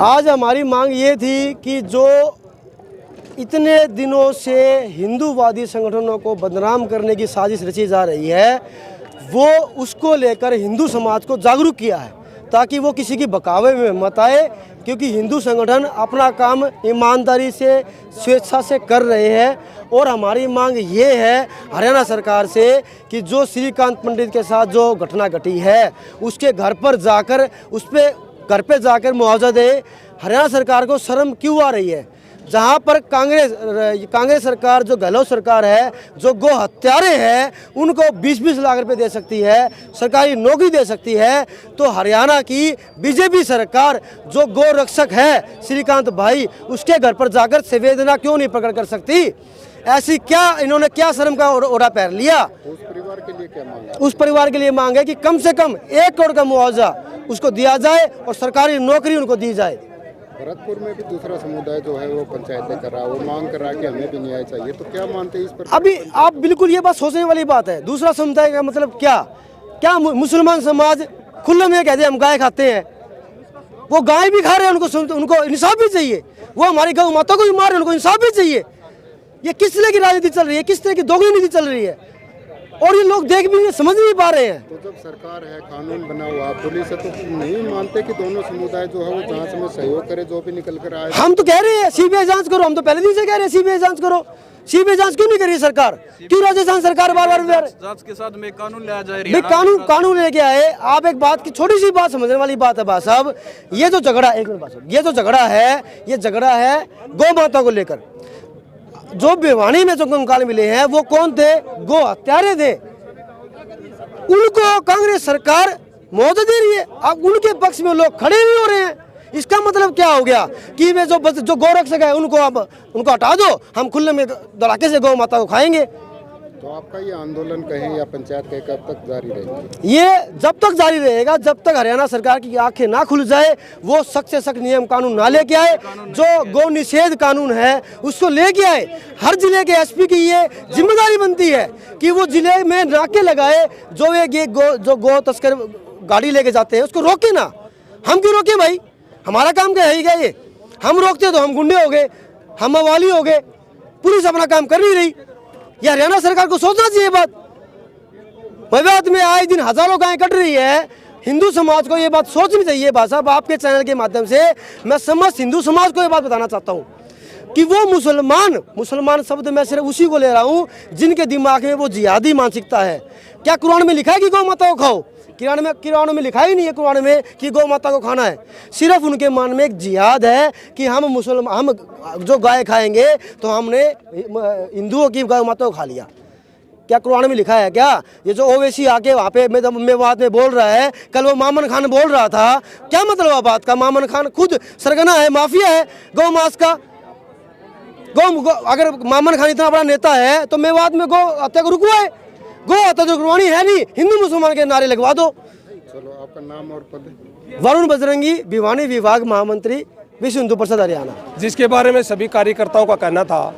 आज हमारी मांग ये थी कि जो इतने दिनों से हिंदूवादी संगठनों को बदनाम करने की साजिश रची जा रही है, वो उसको लेकर हिंदू समाज को जागरूक किया है ताकि वो किसी की बहकावे में मत आए, क्योंकि हिंदू संगठन अपना काम ईमानदारी से स्वेच्छा से कर रहे हैं। और हमारी मांग ये है हरियाणा सरकार से कि जो श्रीकांत पंडित के साथ जो घटना घटी है उसके घर पर जाकर मुआवजा दे। हरियाणा सरकार को शर्म क्यों आ रही है? जहाँ पर कांग्रेस सरकार, जो गहलोत सरकार है, जो गो हत्यारे हैं, उनको 20-20 लाख रुपए दे सकती है, सरकारी नौकरी दे सकती है, तो हरियाणा की बीजेपी सरकार जो गो रक्षक है श्रीकांत भाई, उसके घर पर जाकर संवेदना क्यों नहीं प्रकट कर सकती? ऐसी क्या इन्होंने क्या शर्म का ओढ़ा पैर लिया? उस परिवार के लिए क्या मांग है? उस परिवार के लिए मांग है कि कम से कम 1 करोड़ का मुआवजा उसको दिया जाए और सरकारी नौकरी उनको दी जाए। भरतपुर में भी दूसरा समुदाय जो है वो पंचायतें कर रहा है, वो मांग कर रहा है कि हमें भी न्याय चाहिए, तो क्या मानते हैं इस पर? अभी आप बिल्कुल ये बात सोचने वाली बात है। दूसरा समुदाय का मतलब क्या मुसलमान समाज खुले में कहते हैं हम गाय खाते हैं, वो गाय भी खा रहे हैं, उनको इंसाफ भी चाहिए। वो हमारी गौ माता को भी मार रहे हैं, उनको इंसाफ भी चाहिए। ये किस तरह की राजनीति चल रही है, किस तरह की दोगली नीति चल रही है, और ये लोग देख भी समझ नहीं पा रहे हैं। तो जब सरकार है, कानून बना हुआ, पुलिस है, तो नहीं मानते कि दोनों समुदाय जो है वो जांच में सहयोग करे, जो भी निकल कर आए? हम तो कह रहे हैं सीबीआई जांच करो, हम तो पहले दिन से कह रहे हैं सीबीआई जांच करो। सीबीआई जांच क्यों नहीं करी सरकार? क्यों राजस्थान सरकार बार-बार जांच के साथ में कानून लाया जाए? कानून लेके आए। आप एक बात की छोटी सी बात समझने वाली बात है बात साहब, ये जो झगड़ा, एक मिनट बात, ये जो झगड़ा है गौ माता को लेकर। जो भिवानी में जो कंकाल मिले हैं वो कौन थे? गो हत्यारे थे। उनको कांग्रेस सरकार मुआवजा दे रही है, अब उनके पक्ष में लोग खड़े नहीं हो रहे हैं। इसका मतलब क्या हो गया कि वे जो गौरक्षक है उनको हटा दो, हम खुले में धड़ाके से गौ माता को खाएंगे। तो आपका ये आंदोलन कहें या पंचायत कहें कब तक जारी रहेगा? ये जब तक जारी रहेगा जब तक हरियाणा सरकार की आंखें ना खुल जाए, वो सख्त से सख्त नियम कानून ना लेके आए, जो गौ निषेध कानून है उसको लेके आए। हर जिले के एसपी की ये जिम्मेदारी बनती है कि वो जिले में नाके लगाए, जो गौ तस्कर गाड़ी लेके जाते हैं उसको रोके ना। हम क्यों रोके भाई? हमारा काम क्या है ये? हम रोकते तो हम गुंडे हो गए, हम मवाली हो गए। पुलिस अपना काम कर नहीं रही। ये हरियाणा सरकार को सोचना चाहिए बात। विवाद में आए दिन हजारों गायें कट रही है। हिंदू समाज को ये बात सोचनी चाहिए। भाई साहब, आपके चैनल के माध्यम से मैं समस्त हिंदू समाज को ये बात बताना चाहता हूँ कि वो मुसलमान शब्द मैं सिर्फ उसी को ले रहा हूँ जिनके दिमाग में वो जिहादी मानसिकता है। क्या कुरान में लिखा है कि गौ माता को खाओ? कुरान में लिखा ही नहीं है कुरान में कि गौ माता को खाना है। सिर्फ उनके मन में एक जिहाद है कि हम जो गाय खाएंगे तो हमने हिंदुओं की गौ माता को खा लिया। क्या कुरान में लिखा है क्या? ये जो ओवैसी आके वहाँ पे मेवात में बोल रहा है, कल वो मामन खान बोल रहा था, क्या मतलब है बात का? मामन खान खुद सरगना है, माफिया है गौ मांस का। अगर मामन खान इतना बड़ा नेता है तो मेवात में गौ हत्या को रुकवाए। गो हत्या जो रुकवानी है नहीं, हिंदू मुसलमान के नारे लगवा दो। चलो, आपका नाम और पद? वरुण बजरंगी, भिवानी विभाग महामंत्री, विश्व हिंदू परिषद हरियाणा। जिसके बारे में सभी कार्यकर्ताओं का कहना था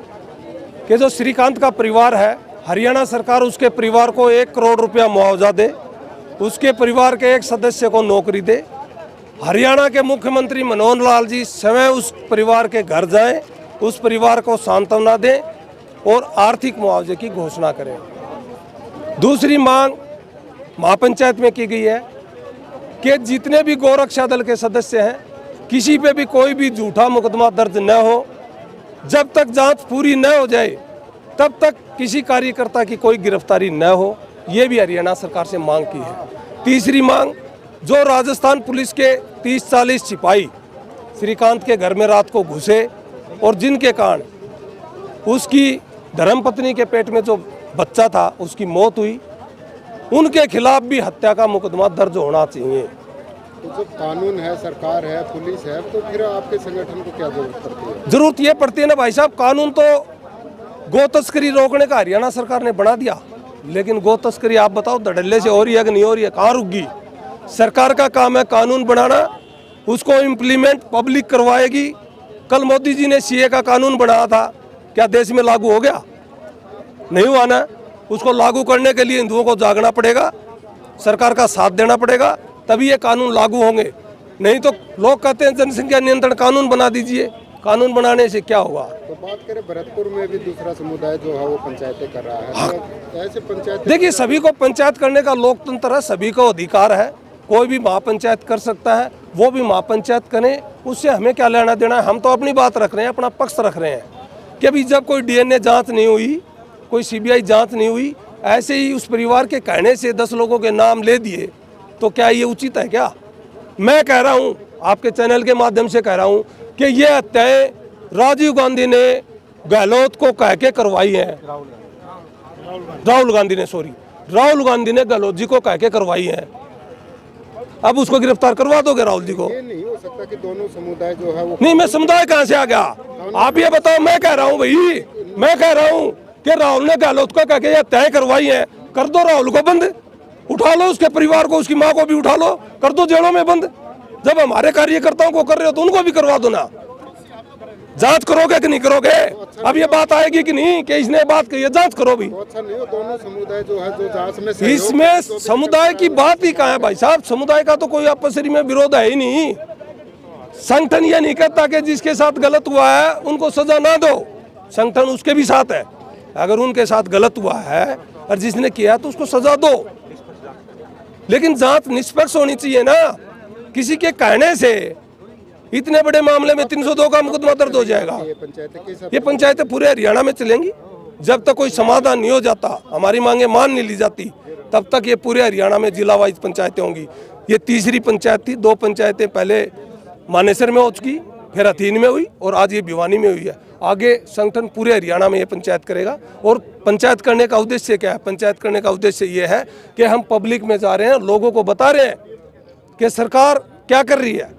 कि जो श्रीकांत का परिवार है, हरियाणा सरकार उसके परिवार को 1 करोड़ रुपया मुआवजा दे, उसके परिवार के एक सदस्य को नौकरी दे। हरियाणा के मुख्यमंत्री मनोहर लाल जी स्वयं उस परिवार के घर जाएं, उस परिवार को सांत्वना दें और आर्थिक मुआवजे की घोषणा करें। दूसरी मांग महापंचायत में की गई है कि जितने भी गौरक्षा दल के सदस्य हैं, किसी पे भी कोई भी झूठा मुकदमा दर्ज न हो। जब तक जांच पूरी न हो जाए तब तक किसी कार्यकर्ता की कोई गिरफ्तारी न हो। ये भी हरियाणा सरकार से मांग की है। तीसरी मांग, जो राजस्थान पुलिस के 30-40 सिपाही श्रीकांत के घर में रात को घुसे और जिनके कारण उसकी धर्मपत्नी के पेट में जो बच्चा था उसकी मौत हुई, उनके खिलाफ भी हत्या का मुकदमा दर्ज होना चाहिए। तो जब कानून है, सरकार है, पुलिस है, तो फिर आपके संगठन को क्या जरूरत पड़ती है? जरूरत ये पड़ती है ना भाई साहब, कानून तो गौ तस्करी रोकने का हरियाणा सरकार ने बना दिया, लेकिन गौ तस्करी आप बताओ धड़ल्ले से हो रही है कि नहीं हो रही है? कहाँ रुक गई? सरकार का काम है कानून बनाना, उसको इम्प्लीमेंट पब्लिक करवाएगी। कल मोदी जी ने सीए का कानून बनाया था, क्या देश में लागू हो गया? नहीं हुआ ना। उसको लागू करने के लिए हिंदुओं को जागना पड़ेगा, सरकार का साथ देना पड़ेगा, तभी ये कानून लागू होंगे। नहीं तो लोग कहते हैं जनसंख्या नियंत्रण कानून बना दीजिए। कानून बनाने से क्या होगा? तो बात करें भरतपुर में भी दूसरा समुदाय जो है वो पंचायतें कर रहा है, तो ऐसे पंचायत देखिए, सभी को पंचायत करने का लोकतंत्र है, सभी को अधिकार है। कोई भी महापंचायत कर सकता है, वो भी महापंचायत करें, उससे हमें क्या लेना देना है। हम तो अपनी बात रख रहे हैं, अपना पक्ष रख रहे हैं कि अभी जब कोई डीएनए जांच नहीं हुई, कोई सीबीआई जांच नहीं हुई, ऐसे ही उस परिवार के कहने से 10 लोगों के नाम ले दिए, तो क्या ये उचित है? क्या मैं कह रहा हूँ, आपके चैनल के माध्यम से कह रहा हूँ कि ये हत्याएं राजीव गांधी ने गहलोत को कह के करवाई है। राहुल गांधी ने गहलोत जी को कह के करवाई है। अब उसको गिरफ्तार करवा दोगे राहुल जी को? ये नहीं हो सकता कि दोनों समुदाय जो है वो नहीं, मैं समुदाय कहाँ से आ गया? आप ये बताओ। मैं कह रहा हूँ भाई, मैं कह रहा हूँ कि राहुल ने गहलोत को कह के ये तय करवाई है, कर दो राहुल को बंद, उठा लो उसके परिवार को, उसकी माँ को भी उठा लो, कर दो जेलों में बंद। जब हमारे कार्यकर्ताओं को कर रहे हो तो उनको भी करवा दो ना। जांच करोगे कि नहीं करोगे? अब ये बात आएगी कि नहीं कि इसने बात कही है, जांच करो भी। तो अच्छा नहीं हो, दोनों समुदाय जो है जो जांच में सहयोग इसमें समुदाय की बात ही कहाँ है भाई साहब? समुदाय का तो कोई आपसी में विरोध है ही नहीं। संगठन ये नहीं कहता कि जिसके साथ गलत हुआ है उनको सजा ना दो, संगठन उसके भी साथ है। अगर उनके साथ गलत हुआ है और जिसने किया तो उसको सजा दो, लेकिन जांच निष्पक्ष होनी चाहिए ना। किसी के कहने से इतने बड़े मामले में 302 का मुकदमा दर्ज हो जाएगा। ये पंचायतें पूरे हरियाणा में चलेंगी जब तक कोई समाधान नहीं हो जाता, हमारी मांगे मान नहीं ली जाती, तब तक ये पूरे हरियाणा में जिला वाइज पंचायतें होंगी। ये तीसरी पंचायत थी, 2 पंचायतें पहले मानेसर में हो चुकी, फिर हथीन में हुई और आज ये भिवानी में हुई है। आगे संगठन पूरे हरियाणा में ये पंचायत करेगा। और पंचायत करने का उद्देश्य क्या है? पंचायत करने का उद्देश्य ये है कि हम पब्लिक में जा रहे हैं, लोगों को बता रहे हैं कि सरकार क्या कर रही है।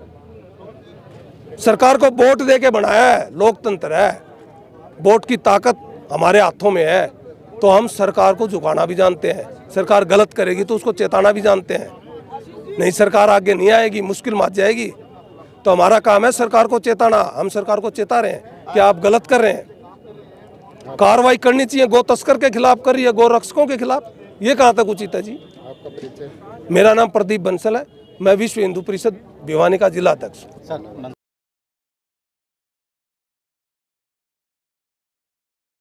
सरकार को वोट दे के बनाया है, लोकतंत्र है, वोट की ताकत हमारे हाथों में है, तो हम सरकार को झुकाना भी जानते हैं। सरकार गलत करेगी तो उसको चेताना भी जानते हैं। नहीं, सरकार आगे नहीं आएगी, मुश्किल मच जाएगी, तो हमारा काम है सरकार को चेताना। हम सरकार को चेता रहे हैं कि आप गलत कर रहे हैं, कार्रवाई करनी चाहिए। गौ तस्कर के खिलाफ कर रही है, गौ रक्षकों के खिलाफ, ये कहाँ तक उचित है जी? आपका परिचय? मेरा नाम प्रदीप बंसल है, मैं विश्व हिंदू परिषद भिवानी का जिला अध्यक्ष।